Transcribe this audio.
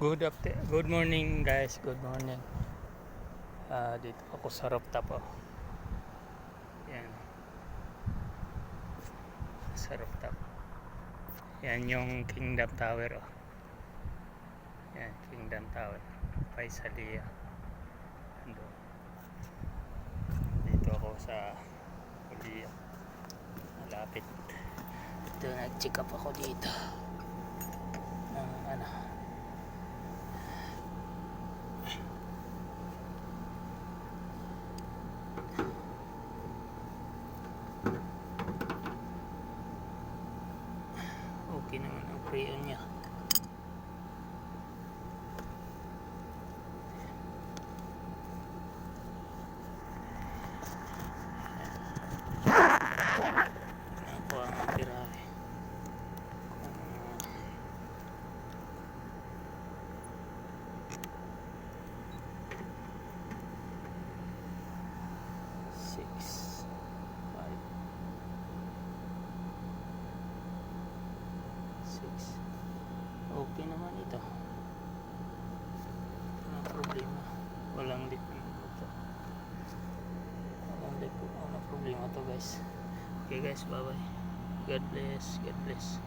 Good morning guys, good morning. Dito ako sa rooftop oh. Yan. Sa rooftop. Yan yung Kingdom Tower oh. Yan, Kingdom Tower. Paisalia. Ando. Dito ako sa Kulia. Malapit. Ito, nag-check up ako dito. Ng ano. Okay naman ang preon niya. Ako ang tirahe. Okay naman ito. Walang problema. Walang leak. Walang problema to guys. Okay guys, bye bye. God bless. God bless.